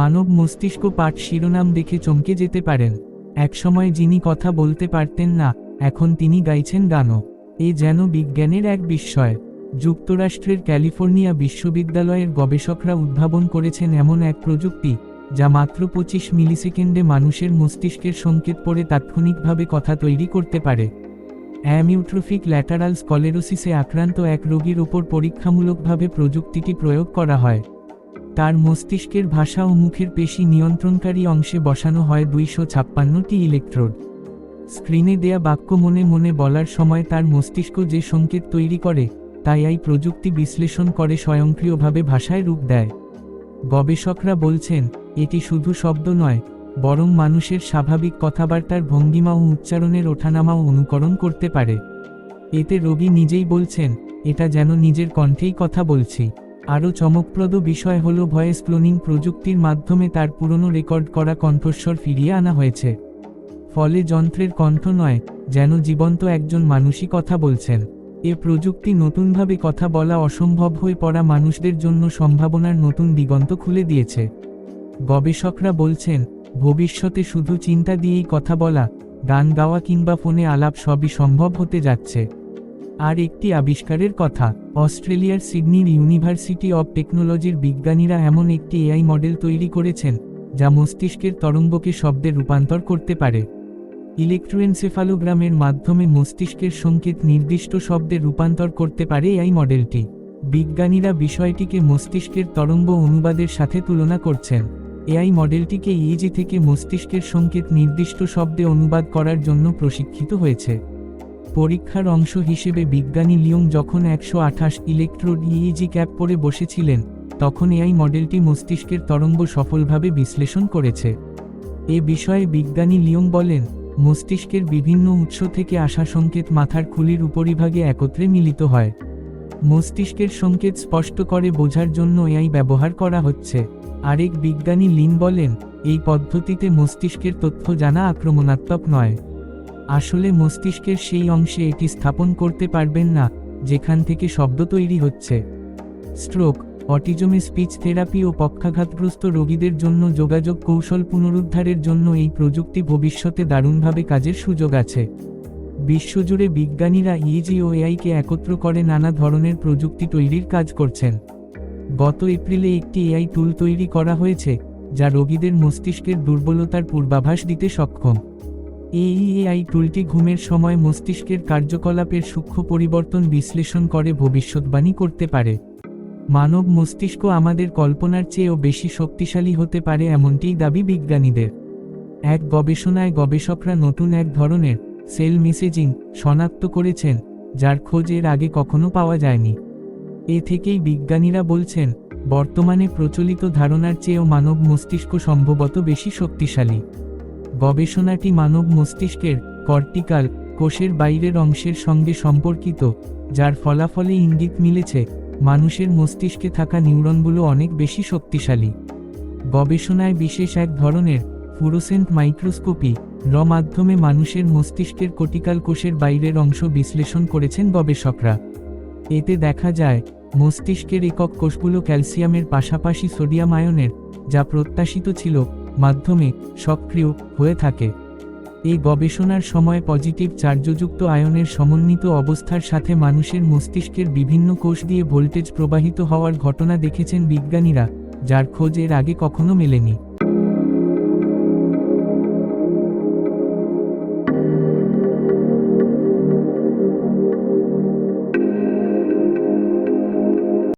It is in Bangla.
মানব মস্তিষ্ক পাঠ শিরোনাম দেখে চমকে যেতে পারেন। একসময় যিনি কথা বলতে পারতেন না, এখন তিনি গাইছেন গানও। এ যেন বিজ্ঞানের এক বিস্ময়। যুক্তরাষ্ট্রের ক্যালিফোর্নিয়া বিশ্ববিদ্যালয়ের গবেষকরা উদ্ভাবন করেছেন এমন এক প্রযুক্তি, যা মাত্র 25 মিলিসেকেন্ডে মানুষের মস্তিষ্কের সংকেত পড়ে তাৎক্ষণিকভাবে কথা তৈরি করতে পারে। অ্যামিউট্রোফিক ল্যাটারাল স্কলেরোসিসে আক্রান্ত এক রোগীর ওপর পরীক্ষামূলকভাবে প্রযুক্তিটি প্রয়োগ করা হয়। তার মস্তিষ্কের ভাষা ও মুখের পেশি নিয়ন্ত্রণকারী অংশে বসানো হয় 256টি ইলেকট্রোড। স্ক্রিনে দেয়া বাক্য মনে মনে বলার সময় তার মস্তিষ্ক যে সংকেত তৈরি করে, তাই এই প্রযুক্তি বিশ্লেষণ করে স্বয়ংক্রিয়ভাবে ভাষায় রূপ দেয়। গবেষকরা বলছেন, এটি শুধু শব্দ নয়, বরং মানুষের স্বাভাবিক কথাবার্তার ভঙ্গিমা ও উচ্চারণের ওঠানামাও অনুকরণ করতে পারে। এতে রোগী নিজেই বলছেন, এটা যেন নিজের কণ্ঠেই কথা বলছি। আরও চমকপ্রদ বিষয় হল ভয়েস ক্লোনিং প্রযুক্তির মাধ্যমে তার পুরনো রেকর্ড করা কণ্ঠস্বর ফিরিয়ে আনা হয়েছে। ফলে যন্ত্রের কণ্ঠ নয়, যেন জীবন্ত একজন মানুষই কথা বলছেন। এ প্রযুক্তি নতুনভাবে কথা বলা অসম্ভব হয়ে পড়া মানুষদের জন্য সম্ভাবনার নতুন দিগন্ত খুলে দিয়েছে। গবেষকরা বলছেন, ভবিষ্যতে শুধু চিন্তা দিয়েই কথা বলা, গান গাওয়া কিংবা ফোনে আলাপ সবই সম্ভব হতে যাচ্ছে। আর একটি আবিষ্কারের কথা, অস্ট্রেলিয়ার সিডনির ইউনিভার্সিটি অব টেকনোলজির বিজ্ঞানীরা এমন একটি এআই মডেল তৈরি করেছেন, যা মস্তিষ্কের তরঙ্গকে শব্দে রূপান্তর করতে পারে। ইলেকট্রোএনসেফালোগ্রামের মাধ্যমে মস্তিষ্কের সংকেত নির্দিষ্ট শব্দে রূপান্তর করতে পারে এই মডেলটি। বিজ্ঞানীরা বিষয়টিকে মস্তিষ্কের তরঙ্গ অনুবাদের সাথে তুলনা করছেন। এআই মডেলটিকে ইইজি থেকে মস্তিষ্কের সংকেত নির্দিষ্ট শব্দে অনুবাদ করার জন্য প্রশিক্ষিত হয়েছে। পরীক্ষার অংশ হিসেবে বিজ্ঞানী লিওং যখন 128 ইলেকট্রোড ইইজি ক্যাপ পরে বসেছিলেন, তখন এআই মডেলটি মস্তিষ্কের তরঙ্গ সফলভাবে বিশ্লেষণ করেছে। এ বিষয়ে বিজ্ঞানী লিওং বলেন, মস্তিষ্কের বিভিন্ন উৎস থেকে আসা সংকেত মাথার খুলির উপরিভাগে একত্রে মিলিত হয়। মস্তিষ্কের সংকেত স্পষ্ট করে বোঝার জন্য এআই ব্যবহার করা হচ্ছে। আরেক বিজ্ঞানী লিন বলেন, এই পদ্ধতিতে মস্তিষ্কের তথ্য জানা আক্রমণাত্মক নয়। আসলে মস্তিষ্কের সেই অংশে এটি স্থাপন করতে পারবেন না, যেখান থেকে শব্দ তৈরি হচ্ছে। স্ট্রোক, অটিজমে স্পিচ থেরাপি ও পক্ষাঘাতগ্রস্ত রোগীদের জন্য যোগাযোগ কৌশল পুনরুদ্ধারের জন্য এই প্রযুক্তি ভবিষ্যতে দারুণভাবে কাজের সুযোগ আছে। বিশ্বজুড়ে বিজ্ঞানীরা ইইজি ও এআইকে একত্র করে নানা ধরনের প্রযুক্তি তৈরির কাজ করছেন। গত এপ্রিলে একটি এআই টুল তৈরি করা হয়েছে, যা রোগীদের মস্তিষ্কের দুর্বলতার পূর্বাভাস দিতে সক্ষম। এই এআই টুলটি ঘুমের সময় মস্তিষ্কের কার্যকলাপের সূক্ষ্ম পরিবর্তন বিশ্লেষণ করে ভবিষ্যদ্বাণী করতে পারে। মানব মস্তিষ্ক আমাদের কল্পনার চেয়েও বেশি শক্তিশালী হতে পারে এমনটিই দাবি বিজ্ঞানীদের। এক গবেষণায় গবেষকরা নতুন এক ধরনের সেল মেসেজিং শনাক্ত করেছেন, যার খোঁজ এর আগে কখনো পাওয়া যায়নি। এ থেকেই বিজ্ঞানীরা বলছেন, বর্তমানে প্রচলিত ধারণার চেয়েও মানব মস্তিষ্ক সম্ভবত বেশি শক্তিশালী। গবেষণাটি মানব মস্তিষ্কের কর্টিকাল কোষের বাইরের অংশের সঙ্গে সম্পর্কিত, যার ফলাফলে ইঙ্গিত মিলেছে মানুষের মস্তিষ্কে থাকা নিউরনগুলো অনেক বেশি শক্তিশালী। গবেষণায় বিশেষ এক ধরনের ফ্লুরোসেন্ট মাইক্রোস্কোপি মাধ্যমে মানুষের মস্তিষ্কের কর্টিকাল কোষের বাইরের অংশ বিশ্লেষণ করেছেন গবেষকরা। এতে দেখা যায়, মস্তিষ্কের একক কোষগুলো ক্যালসিয়ামের পাশাপাশি সোডিয়াম আয়নের, যা প্রত্যাশিত ছিল, মাধ্যমে সক্রিয় হয়ে থাকে। এই গবেষণার সময় পজিটিভ চার্জযুক্ত আয়নের সমন্বিত অবস্থার সাথে মানুষের মস্তিষ্কের বিভিন্ন কোষ দিয়ে ভোল্টেজ প্রবাহিত হওয়ার ঘটনা দেখেছেন বিজ্ঞানীরা, যার খোঁজ এর আগে কখনো মেলেনি।